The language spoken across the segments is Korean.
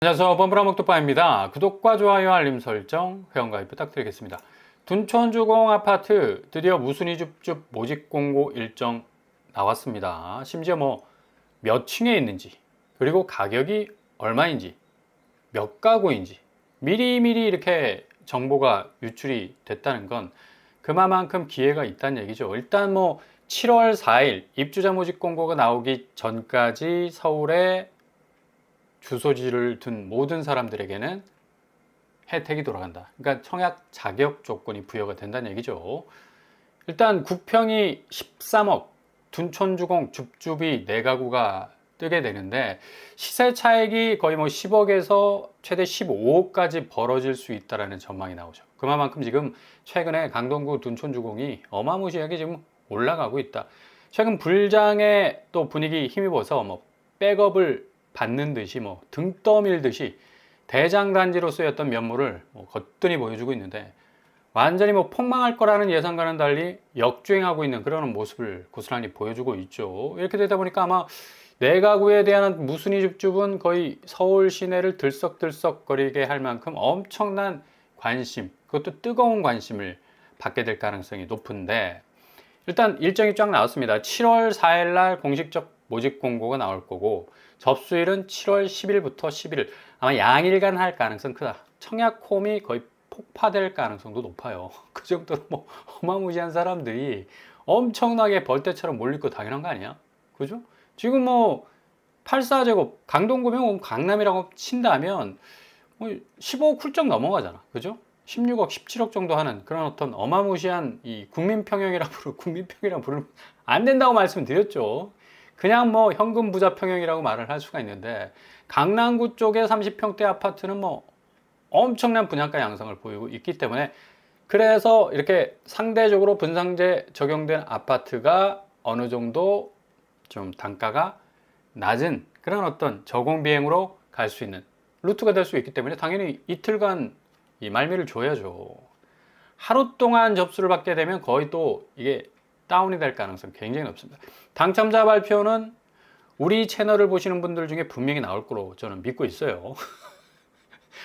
안녕하세요. 범브라목토파입니다. 구독과 좋아요, 알림 설정, 회원가입 부탁드리겠습니다. 둔촌주공 아파트 드디어 무순위 줍줍 모집 공고 일정 나왔습니다. 심지어 몇 층에 있는지, 그리고 가격이 얼마인지, 몇 가구인지 미리미리 이렇게 정보가 유출이 됐다는 건 그만큼 기회가 있다는 얘기죠. 일단 7월 4일 입주자 모집 공고가 나오기 전까지 서울에 주소지를 둔 모든 사람들에게는 혜택이 돌아간다. 그러니까 청약 자격 조건이 부여가 된다는 얘기죠. 일단 구평이 13억, 둔촌주공 줍줍이 4가구가 뜨게 되는데 시세 차익이 거의 10억에서 최대 15억까지 벌어질 수 있다는 전망이 나오죠. 그만큼 지금 최근에 강동구 둔촌주공이 어마무시하게 지금 올라가고 있다. 최근 불장의 또 분위기 힘입어서 백업을 받는 듯이 등 떠밀듯이 대장단지로 쓰였던 면모를 거뜬히 보여주고 있는데 완전히 폭망할 거라는 예상과는 달리 역주행하고 있는 그런 모습을 고스란히 보여주고 있죠. 이렇게 되다 보니까 아마 내가구에 대한 무순위 줍줍은 거의 서울 시내를 들썩들썩거리게 할 만큼 엄청난 관심, 그것도 뜨거운 관심을 받게 될 가능성이 높은데 일단 일정이 쫙 나왔습니다. 7월 4일 날 공식적 모집 공고가 나올 거고 접수일은 7월 10일부터 11일, 아마 양일간 할 가능성 크다. 청약홈이 거의 폭파될 가능성도 높아요. 그 정도로 어마무시한 사람들이 엄청나게 벌떼처럼 몰릴 거 당연한 거 아니야? 그죠? 지금 84제곱 강동구면 강남이라고 친다면 15억 훌쩍 넘어가잖아. 그죠? 16억, 17억 정도 하는 그런 어떤 어마무시한 이 국민평형이라고 부르면 안 된다고 말씀드렸죠. 그냥 현금 부자 평형이라고 말을 할 수가 있는데 강남구 쪽의 30평대 아파트는 엄청난 분양가 양상을 보이고 있기 때문에 그래서 이렇게 상대적으로 분상제 적용된 아파트가 어느 정도 좀 단가가 낮은 그런 어떤 저공 비행으로 갈 수 있는 루트가 될 수 있기 때문에 당연히 이틀간 이 말미를 줘야죠. 하루 동안 접수를 받게 되면 거의 또 이게 다운이 될 가능성이 굉장히 높습니다. 당첨자 발표는 우리 채널을 보시는 분들 중에 분명히 나올 거로 저는 믿고 있어요.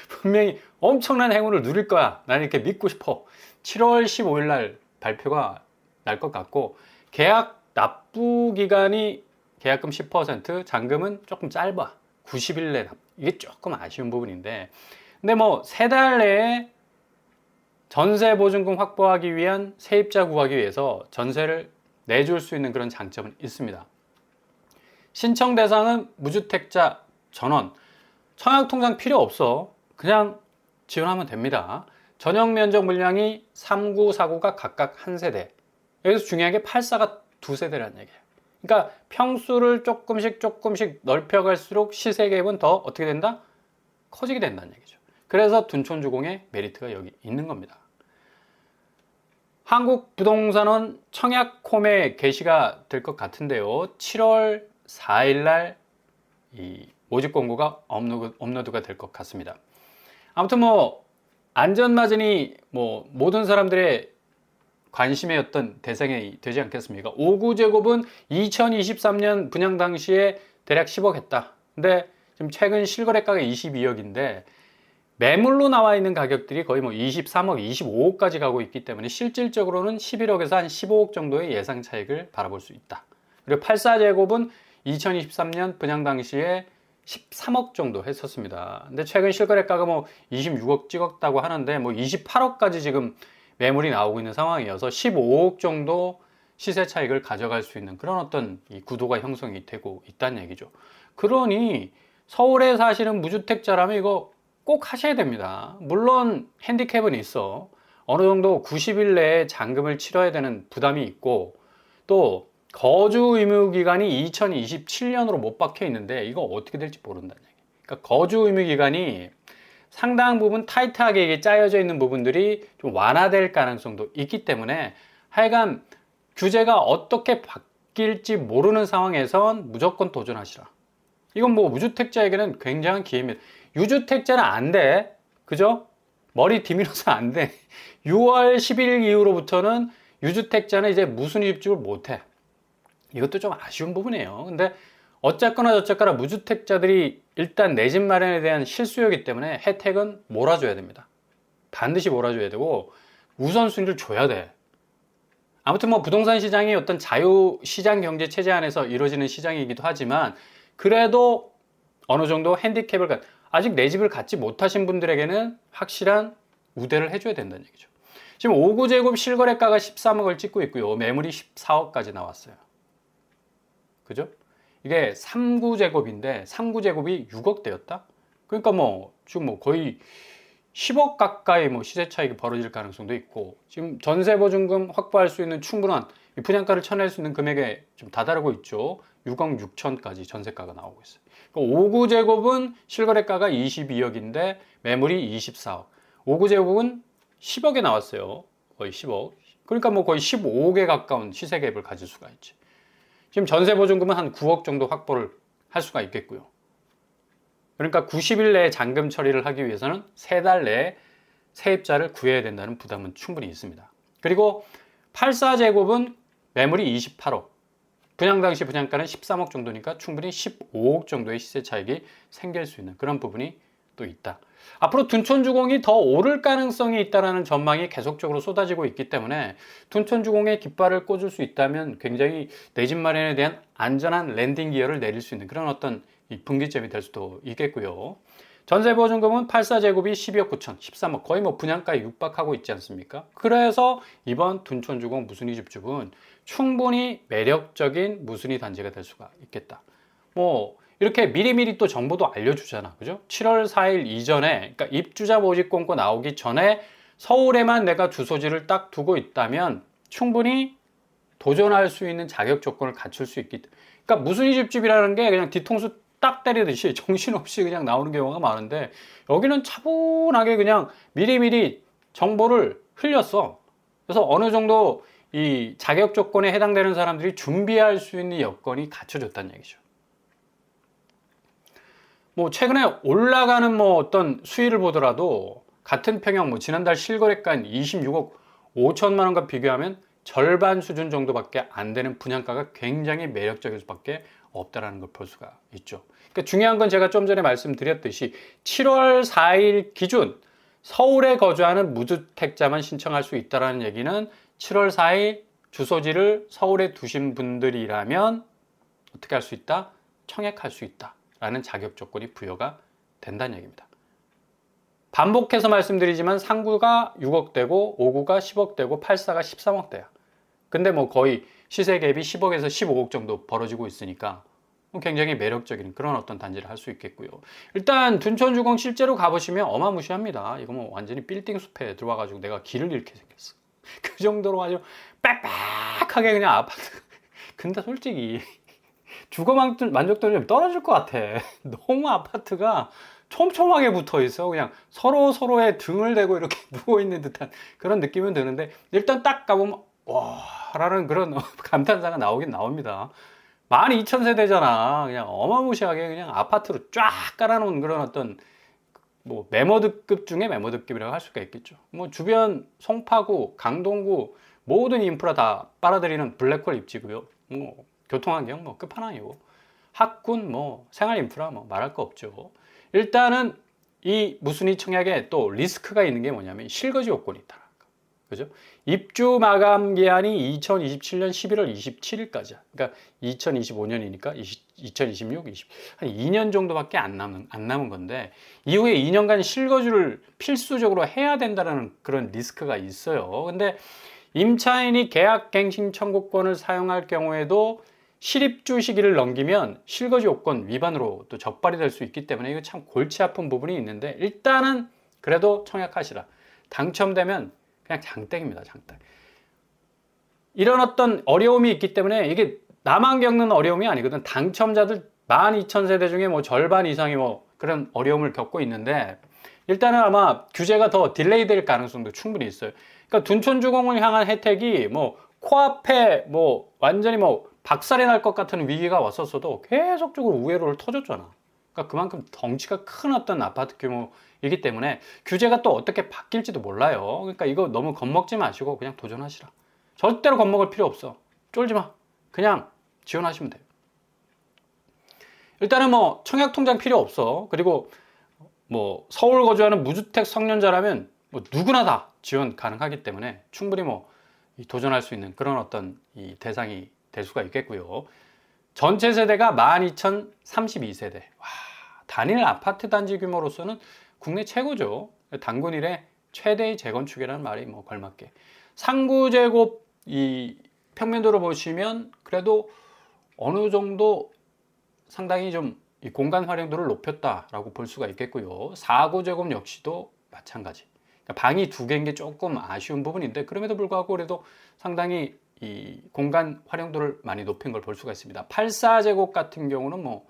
분명히 엄청난 행운을 누릴 거야. 나는 이렇게 믿고 싶어. 7월 15일 날 발표가 날 것 같고 계약 납부 기간이 계약금 10%, 잔금은 조금 짧아. 90일 내 납부. 이게 조금 아쉬운 부분인데 근데 3달 내에 전세 보증금 확보하기 위한 세입자 구하기 위해서 전세를 내줄 수 있는 그런 장점은 있습니다. 신청 대상은 무주택자 전원, 청약통장 필요 없어. 그냥 지원하면 됩니다. 전용 면적 물량이 3구, 4구가 각각 한 세대. 여기서 중요한 게 8사가 두 세대라는 얘기예요. 그러니까 평수를 조금씩 넓혀갈수록 시세 갭은 더 어떻게 된다? 커지게 된다는 얘기죠. 그래서 둔촌주공의 메리트가 여기 있는 겁니다. 한국부동산원 청약홈에 게시가 될 것 같은데요. 7월 4일 날 이 모집 공고가 업로드가 될 것 같습니다. 아무튼 안전마진이 모든 사람들의 관심의 어떤 대상이 되지 않겠습니까? 5구제곱은 2023년 분양 당시에 대략 10억 했다. 근데 지금 최근 실거래가가 22억인데 매물로 나와 있는 가격들이 거의 23억, 25억까지 가고 있기 때문에 실질적으로는 11억에서 한 15억 정도의 예상 차익을 바라볼 수 있다. 그리고 84제곱은 2023년 분양 당시에 13억 정도 했었습니다. 근데 최근 실거래가가 26억 찍었다고 하는데 28억까지 지금 매물이 나오고 있는 상황이어서 15억 정도 시세 차익을 가져갈 수 있는 그런 어떤 이 구도가 형성이 되고 있다는 얘기죠. 그러니 서울에 사시는 무주택자라면 이거 꼭 하셔야 됩니다. 물론 핸디캡은 있어. 어느 정도 90일 내에 잔금을 치러야 되는 부담이 있고 또 거주 의무 기간이 2027년으로 못 박혀 있는데 이거 어떻게 될지 모른다는 얘기. 그러니까 거주 의무 기간이 상당 부분 타이트하게 이게 짜여져 있는 부분들이 좀 완화될 가능성도 있기 때문에 하여간 규제가 어떻게 바뀔지 모르는 상황에선 무조건 도전하시라. 이건 무주택자에게는 굉장한 기회입니다. 유주택자는 안 돼. 그죠? 머리 뒤밀어서 안 돼. 6월 11일 이후로부터는 유주택자는 이제 무순위 입주를 못 해. 이것도 좀 아쉬운 부분이에요. 근데 어쨌거나 저쨌거나 무주택자들이 일단 내 집 마련에 대한 실수요이기 때문에 혜택은 몰아줘야 됩니다. 반드시 몰아줘야 되고 우선순위를 줘야 돼. 아무튼 뭐 부동산 시장이 어떤 자유시장 경제 체제 안에서 이루어지는 시장이기도 하지만 그래도 어느 정도 핸디캡을 아직 내 집을 갖지 못하신 분들에게는 확실한 우대를 해줘야 된다는 얘기죠. 지금 5구제곱 실거래가가 13억을 찍고 있고요. 매물이 14억까지 나왔어요. 그죠? 이게 3구제곱인데 3구제곱이 6억대였다? 그러니까 뭐 지금 뭐 거의 10억 가까이 뭐 시세 차익이 벌어질 가능성도 있고 지금 전세보증금 확보할 수 있는 충분한 이 분양가를 쳐낼 수 있는 금액에 좀 다다르고 있죠. 6억 6천까지 전세가가 나오고 있어요. 그러니까 5구제곱은 실거래가가 22억인데 매물이 24억. 5구제곱은 10억에 나왔어요. 거의 10억. 그러니까 뭐 거의 15억에 가까운 시세 갭을 가질 수가 있지. 지금 전세보증금은 한 9억 정도 확보를 할 수가 있겠고요. 그러니까 90일 내에 잔금 처리를 하기 위해서는 3달 내에 세입자를 구해야 된다는 부담은 충분히 있습니다. 그리고 84제곱은 매물이 28억, 분양 당시 분양가는 13억 정도니까 충분히 15억 정도의 시세 차익이 생길 수 있는 그런 부분이 또 있다. 앞으로 둔촌주공이 더 오를 가능성이 있다는 전망이 계속적으로 쏟아지고 있기 때문에 둔촌주공에 깃발을 꽂을 수 있다면 굉장히 내 집 마련에 대한 안전한 랜딩 기어를 내릴 수 있는 그런 어떤 분기점이 될 수도 있겠고요. 전세보증금은 84제곱이 12억 9천, 13억 거의 뭐 분양가에 육박하고 있지 않습니까? 그래서 이번 둔촌주공 무순위 집주은 충분히 매력적인 무순위 단지가 될 수가 있겠다. 뭐 이렇게 미리미리 또 정보도 알려주잖아. 그죠? 7월 4일 이전에, 그러니까 입주자 모집 공고 나오기 전에 서울에만 내가 주소지를 딱 두고 있다면 충분히 도전할 수 있는 자격 조건을 갖출 수 있기 때문에. 그러니까 무순위 집집이라는 게 그냥 뒤통수 딱 때리듯이 정신없이 그냥 나오는 경우가 많은데 여기는 차분하게 그냥 미리미리 정보를 흘렸어. 그래서 어느 정도 이 자격 조건에 해당되는 사람들이 준비할 수 있는 여건이 갖춰졌다는 얘기죠. 뭐 최근에 올라가는 뭐 어떤 수위를 보더라도 같은 평형 뭐 지난달 실거래가인 26억 5천만 원과 비교하면 절반 수준 정도밖에 안 되는 분양가가 굉장히 매력적일 수밖에 없다라는 걸 볼 수가 있죠. 그러니까 중요한 건 제가 좀 전에 말씀드렸듯이 7월 4일 기준 서울에 거주하는 무주택자만 신청할 수 있다는 얘기는 7월 4일 주소지를 서울에 두신 분들이라면 어떻게 할 수 있다? 청약할 수 있다 라는 자격 조건이 부여가 된다는 얘기입니다. 반복해서 말씀드리지만 3구가 6억대고 5구가 10억대고 84가 13억대야. 근데 뭐 거의 시세 갭이 10억에서 15억 정도 벌어지고 있으니까 굉장히 매력적인 그런 어떤 단지를 할 수 있겠고요. 일단 둔촌주공 실제로 가보시면 어마무시합니다. 이거 뭐 완전히 빌딩 숲에 들어와가지고 내가 길을 잃게 생겼어. 그 정도로 아주 빽빽하게 그냥 아파트. 근데 솔직히 주거 만족도는 좀 떨어질 것 같아. 너무 아파트가 촘촘하게 붙어 있어. 그냥 서로의 등을 대고 이렇게 누워있는 듯한 그런 느낌은 드는데 일단 딱 가보면 와 라는 그런 감탄사가 나오긴 나옵니다. 12,000세대잖아. 그냥 어마무시하게 그냥 아파트로 쫙 깔아놓은 그런 어떤 뭐 메모드급 중에 메모드급이라고 할 수가 있겠죠. 뭐 주변 송파구, 강동구 모든 인프라 다 빨아들이는 블랙홀 입지고요. 뭐 교통환경 뭐 끝판왕이고 학군 뭐 생활 인프라 뭐 말할 거 없죠. 일단은 이 무순위 청약에 또 리스크가 있는 게 뭐냐면 실거주 요건이 있다. 그죠? 입주 마감 기한이 2027년 11월 27일까지야. 그러니까 2025년이니까 2026, 한 2년 정도밖에 안 남은 건데 이후에 2년간 실거주를 필수적으로 해야 된다는 그런 리스크가 있어요. 근데 임차인이 계약갱신 청구권을 사용할 경우에도 실입주 시기를 넘기면 실거주 요건 위반으로 또 적발이 될 수 있기 때문에 이거 참 골치 아픈 부분이 있는데 일단은 그래도 청약하시라. 당첨되면 그냥 장땡입니다. 장땡. 이런 어떤 어려움이 있기 때문에 이게 나만 겪는 어려움이 아니거든. 당첨자들 12,000세대 중에 뭐 절반 이상이 뭐 그런 어려움을 겪고 있는데 일단은 아마 규제가 더 딜레이 될 가능성도 충분히 있어요. 그러니까 둔촌주공을 향한 혜택이 뭐 코앞에 뭐 완전히 뭐 박살이 날 것 같은 위기가 왔었어도 계속적으로 우회로를 터줬잖아. 그러니까 그만큼 덩치가 큰 어떤 아파트 규모이기 때문에 규제가 또 어떻게 바뀔지도 몰라요. 그러니까 이거 너무 겁먹지 마시고 그냥 도전하시라. 절대로 겁먹을 필요 없어. 쫄지 마. 그냥 지원하시면 돼요. 일단은 뭐 청약 통장 필요 없어. 그리고 뭐 서울 거주하는 무주택 성년자라면 뭐 누구나 다 지원 가능하기 때문에 충분히 뭐 도전할 수 있는 그런 어떤 이 대상이 될 수가 있겠고요. 전체 세대가 12,032세대. 와, 단일 아파트 단지 규모로서는 국내 최고죠. 단군 이래 최대의 재건축이라는 말이 뭐 걸맞게. 상구제곱 이 평면도로 보시면 그래도 어느 정도 상당히 좀 이 공간 활용도를 높였다라고 볼 수가 있겠고요. 4구제곱 역시도 마찬가지. 그러니까 방이 두 개인 게 조금 아쉬운 부분인데 그럼에도 불구하고 그래도 상당히 이 공간 활용도를 많이 높인 걸 볼 수가 있습니다. 84제곱 같은 경우는 뭐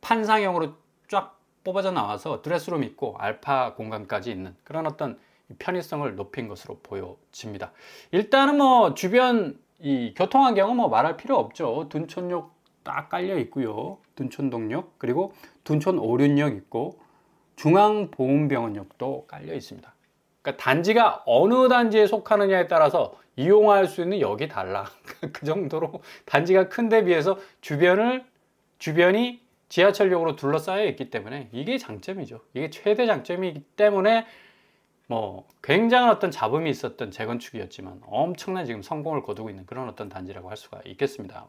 판상형으로 쫙 뽑아져 나와서 드레스룸 있고 알파 공간까지 있는 그런 어떤 편의성을 높인 것으로 보여집니다. 일단은 뭐 주변 이 교통 환경은 뭐 말할 필요 없죠. 둔촌역 딱 깔려 있고요. 둔촌동역 그리고 둔촌 오륜역 있고 중앙보훈병원역도 깔려 있습니다. 그러니까 단지가 어느 단지에 속하느냐에 따라서 이용할 수 있는 역이 달라. 그 정도로 단지가 큰데 비해서 주변이 지하철역으로 둘러싸여 있기 때문에 이게 장점이죠. 이게 최대 장점이기 때문에 뭐 굉장한 어떤 잡음이 있었던 재건축이었지만 엄청난 지금 성공을 거두고 있는 그런 어떤 단지라고 할 수가 있겠습니다.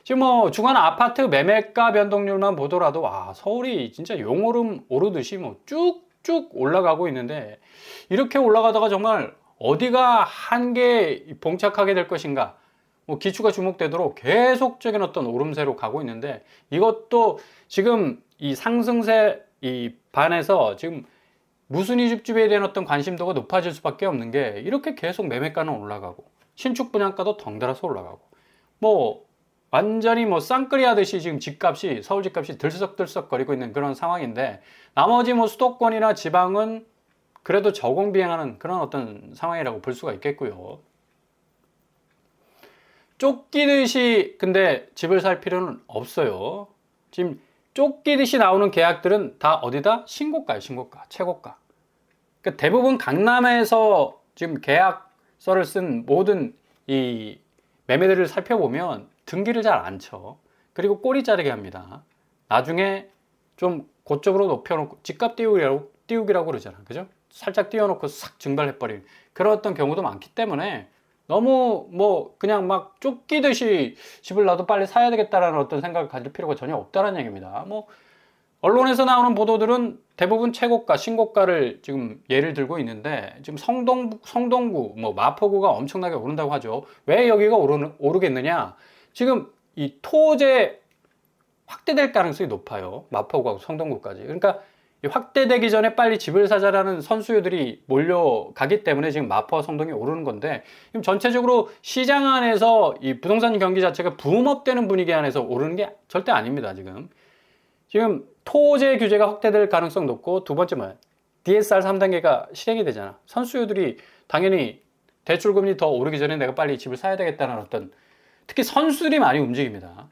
지금 뭐 주간 아파트 매매가 변동률만 보더라도 와 서울이 진짜 용오름 오르듯이 뭐 쭉쭉 올라가고 있는데 이렇게 올라가다가 정말 어디가 한계에 봉착하게 될 것인가 뭐 기추가 주목되도록 계속적인 어떤 오름세로 가고 있는데 이것도 지금 이 상승세 이 반에서 지금 무순위 집집에 대한 어떤 관심도가 높아질 수밖에 없는 게 이렇게 계속 매매가는 올라가고 신축 분양가도 덩달아서 올라가고 뭐 완전히 뭐 쌍끌이 하듯이 지금 집값이 서울 집값이 들썩들썩거리고 있는 그런 상황인데 나머지 뭐 수도권이나 지방은 그래도 저공비행하는 그런 어떤 상황이라고 볼 수가 있겠고요. 쫓기듯이 근데 집을 살 필요는 없어요. 지금 쫓기듯이 나오는 계약들은 다 어디다? 신고가예요, 신고가, 최고가. 그러니까 대부분 강남에서 지금 계약서를 쓴 모든 이 매매들을 살펴보면 등기를 잘 안 쳐. 그리고 꼬리 자르게 합니다. 나중에 좀 고점으로 높여놓고 집값 띄우기라고 그러잖아. 그죠? 살짝 띄워놓고 싹 증발해버리는 그런 어떤 경우도 많기 때문에 너무 뭐 그냥 막 쫓기듯이 집을 나도 빨리 사야 되겠다라는 어떤 생각을 가질 필요가 전혀 없다는 얘기입니다. 뭐 언론에서 나오는 보도들은 대부분 최고가, 신고가를 지금 예를 들고 있는데 지금 성동구, 뭐 마포구가 엄청나게 오른다고 하죠. 왜 여기가 오르겠느냐? 지금 이 토제 확대될 가능성이 높아요. 마포구하고 성동구까지. 그러니까 확대되기 전에 빨리 집을 사자라는 선수들이 몰려가기 때문에 지금 마포와 성동이 오르는 건데 지금 전체적으로 시장 안에서 이 부동산 경기 자체가 붐업되는 분위기 안에서 오르는 게 절대 아닙니다. 지금 토제 규제가 확대될 가능성 높고 두 번째 뭐야? DSR 3단계가 실행이 되잖아. 선수들이 당연히 대출금리 더 오르기 전에 내가 빨리 집을 사야 되겠다는 어떤 특히 선수들이 많이 움직입니다.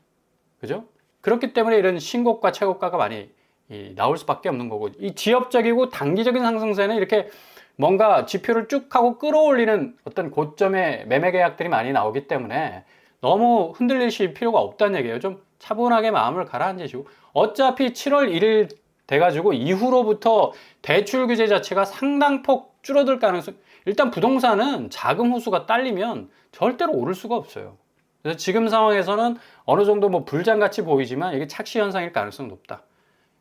그죠? 그렇기 때문에 이런 신고가, 최고가가 많이 나올 수밖에 없는 거고 이 지역적이고 단기적인 상승세는 이렇게 뭔가 지표를 쭉 하고 끌어올리는 어떤 고점의 매매 계약들이 많이 나오기 때문에 너무 흔들리실 필요가 없다는 얘기예요. 좀 차분하게 마음을 가라앉으시고 어차피 7월 1일 돼가지고 이후로부터 대출 규제 자체가 상당폭 줄어들 가능성 일단 부동산은 자금 호수가 딸리면 절대로 오를 수가 없어요. 그래서 지금 상황에서는 어느 정도 뭐 불장같이 보이지만 이게 착시 현상일 가능성이 높다.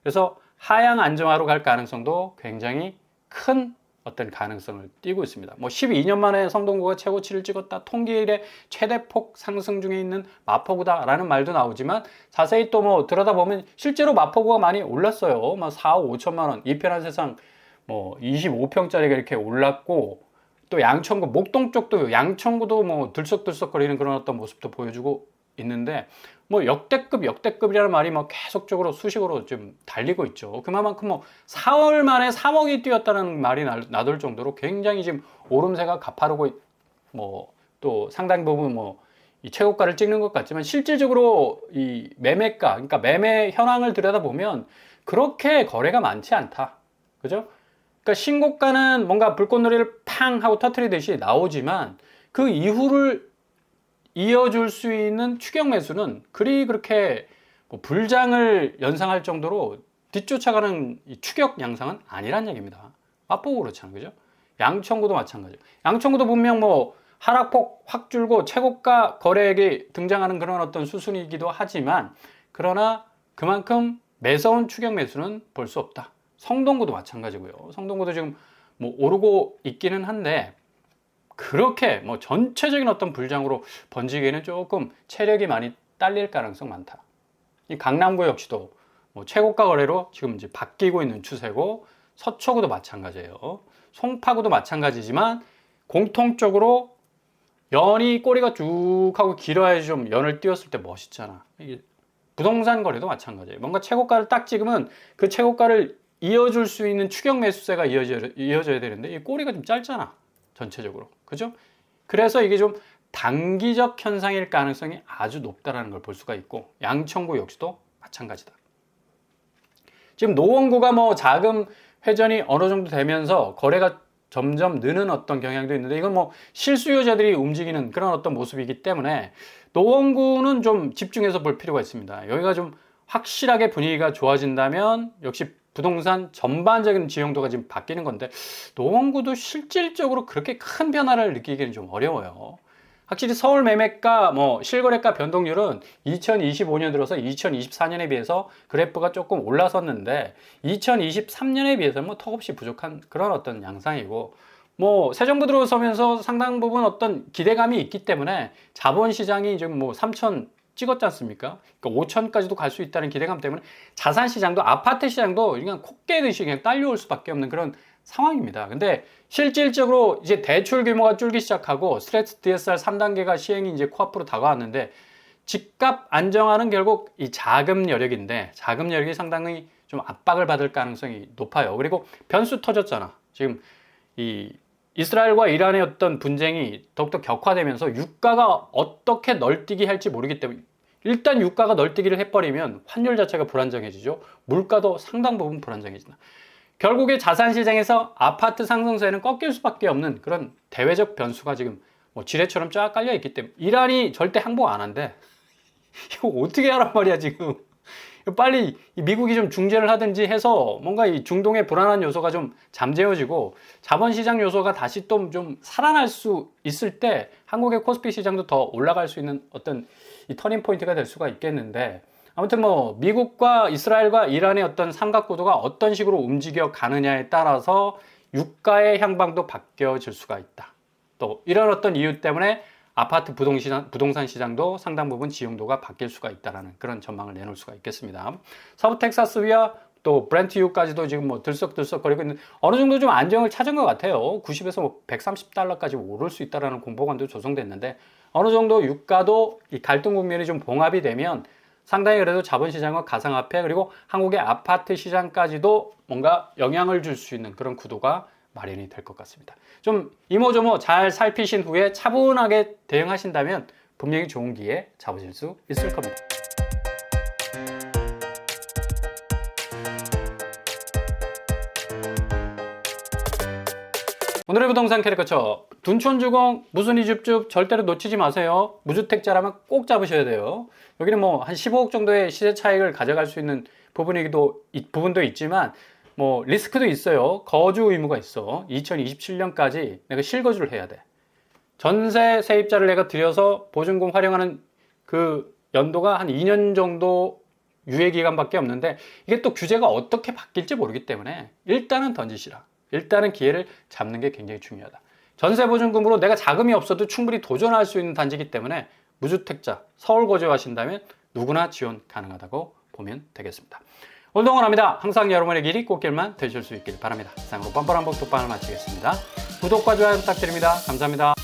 그래서 하향 안정화로 갈 가능성도 굉장히 큰 어떤 가능성을 띠고 있습니다. 뭐 12년 만에 성동구가 최고치를 찍었다. 통계 이래 최대폭 상승 중에 있는 마포구다라는 말도 나오지만 자세히 또 뭐 들여다보면 실제로 마포구가 많이 올랐어요. 막 4억 5천만 원. 이 편한 세상 뭐 25평짜리가 이렇게 올랐고 또 양천구 목동 쪽도 양천구도 뭐 들썩들썩거리는 그런 어떤 모습도 보여주고 있는데 뭐 역대급이라는 말이 뭐 계속적으로 수식으로 좀 달리고 있죠. 그만큼 뭐 4월 만에 3억이 뛰었다는 말이 나돌 정도로 굉장히 지금 오름세가 가파르고 뭐 또 상당 부분 뭐 이 최고가를 찍는 것 같지만 실질적으로 이 매매가 그러니까 매매 현황을 들여다보면 그렇게 거래가 많지 않다. 그죠? 그러니까 신고가는 뭔가 불꽃놀이를 팡 하고 터트리듯이 나오지만 그 이후를 이어줄 수 있는 추격 매수는 그렇게 뭐 불장을 연상할 정도로 뒤쫓아가는 이 추격 양상은 아니란 얘기입니다. 맛보고 그렇잖아요. 그죠? 양천구도 마찬가지예요. 양천구도 분명 뭐 하락폭 확 줄고 최고가 거래액이 등장하는 그런 어떤 수순이기도 하지만 그러나 그만큼 매서운 추격 매수는 볼 수 없다. 성동구도 마찬가지고요. 성동구도 지금 뭐 오르고 있기는 한데 그렇게 뭐 전체적인 어떤 불장으로 번지기에는 조금 체력이 많이 딸릴 가능성 많다. 이 강남구 역시도 뭐 최고가 거래로 지금 이제 바뀌고 있는 추세고 서초구도 마찬가지예요. 송파구도 마찬가지지만 공통적으로 연이 꼬리가 쭉 하고 길어야지 좀 연을 띄웠을 때 멋있잖아. 이게 부동산 거래도 마찬가지예요. 뭔가 최고가를 딱 찍으면 그 최고가를 이어줄 수 있는 추격 매수세가 이어져야 되는데 이 꼬리가 좀 짧잖아. 전체적으로. 그죠? 그래서 이게 좀 단기적 현상일 가능성이 아주 높다라는 걸 볼 수가 있고 양천구 역시도 마찬가지다. 지금 노원구가 뭐 자금 회전이 어느 정도 되면서 거래가 점점 느는 어떤 경향도 있는데 이건 뭐 실수요자들이 움직이는 그런 어떤 모습이기 때문에 노원구는 좀 집중해서 볼 필요가 있습니다. 여기가 좀 확실하게 분위기가 좋아진다면 역시 부동산 전반적인 지형도가 지금 바뀌는 건데 노원구도 실질적으로 그렇게 큰 변화를 느끼기는 좀 어려워요. 확실히 서울 매매가 뭐 실거래가 변동률은 2025년 들어서 2024년에 비해서 그래프가 조금 올라섰는데 2023년에 비해서는 뭐 턱없이 부족한 그런 어떤 양상이고 뭐 새 정부 들어서면서 상당 부분 어떤 기대감이 있기 때문에 자본시장이 지금 뭐 3천 찍었지 않습니까? 그러니까 5천까지도 갈 수 있다는 기대감 때문에 자산 시장도 아파트 시장도 그냥 코 깨듯이 그냥 딸려올 수밖에 없는 그런 상황입니다. 근데 실질적으로 이제 대출 규모가 줄기 시작하고 스트레스 DSR 3단계가 시행이 이제 코앞으로 다가왔는데 집값 안정화는 결국 이 자금 여력인데 자금 여력이 상당히 좀 압박을 받을 가능성이 높아요. 그리고 변수 터졌잖아. 지금 이 이스라엘과 이란의 어떤 분쟁이 더욱더 격화되면서 유가가 어떻게 널뛰기 할지 모르기 때문에 일단 유가가 널뛰기를 해버리면 환율 자체가 불안정해지죠. 물가도 상당 부분 불안정해진다. 결국에 자산시장에서 아파트 상승세는 꺾일 수밖에 없는 그런 대외적 변수가 지금 뭐 지뢰처럼 쫙 깔려 있기 때문에 이란이 절대 항복 안 한대. 이거 어떻게 하란 말이야 지금. 빨리 미국이 좀 중재를 하든지 해서 뭔가 이 중동의 불안한 요소가 좀 잠재워지고 자본시장 요소가 다시 또 좀 살아날 수 있을 때 한국의 코스피 시장도 더 올라갈 수 있는 어떤 이 터닝 포인트가 될 수가 있겠는데 아무튼 뭐 미국과 이스라엘과 이란의 어떤 삼각구도가 어떤 식으로 움직여 가느냐에 따라서 유가의 향방도 바뀌어질 수가 있다. 또 이런 어떤 이유 때문에 아파트 부동산 시장도 상당 부분 지형도가 바뀔 수가 있다는 그런 전망을 내놓을 수가 있겠습니다. 서부 텍사스와 또 브렌트유까지도 지금 뭐 들썩들썩거리고 있는 어느 정도 좀 안정을 찾은 것 같아요. 90에서 뭐 130달러까지 오를 수 있다는 공보관도 조성됐는데 어느 정도 유가도 이 갈등 국면이 좀 봉합이 되면 상당히 그래도 자본시장과 가상화폐 그리고 한국의 아파트 시장까지도 뭔가 영향을 줄 수 있는 그런 구도가 마련이 될 것 같습니다. 좀 이모저모 잘 살피신 후에 차분하게 대응하신다면 분명히 좋은 기회 잡으실 수 있을 겁니다. 오늘의 부동산 캐리커처 둔촌주공 무순이 줍줍 절대로 놓치지 마세요. 무주택자라면 꼭 잡으셔야 돼요. 여기는 뭐 한 15억 정도의 시세 차익을 가져갈 수 있는 부분도 있지만 뭐 리스크도 있어요. 거주 의무가 있어. 2027년까지 내가 실거주를 해야 돼. 전세 세입자를 내가 들여서 보증금 활용하는 그 연도가 한 2년 정도 유예기간밖에 없는데 이게 또 규제가 어떻게 바뀔지 모르기 때문에 일단은 던지시라. 일단은 기회를 잡는 게 굉장히 중요하다. 전세 보증금으로 내가 자금이 없어도 충분히 도전할 수 있는 단지이기 때문에 무주택자 서울 거주하신다면 누구나 지원 가능하다고 보면 되겠습니다. 오늘 응원합니다. 항상 여러분의 길이 꽃길만 되실 수 있길 바랍니다. 이상으로 뻔뻔한 복독방을 마치겠습니다. 구독과 좋아요 부탁드립니다. 감사합니다.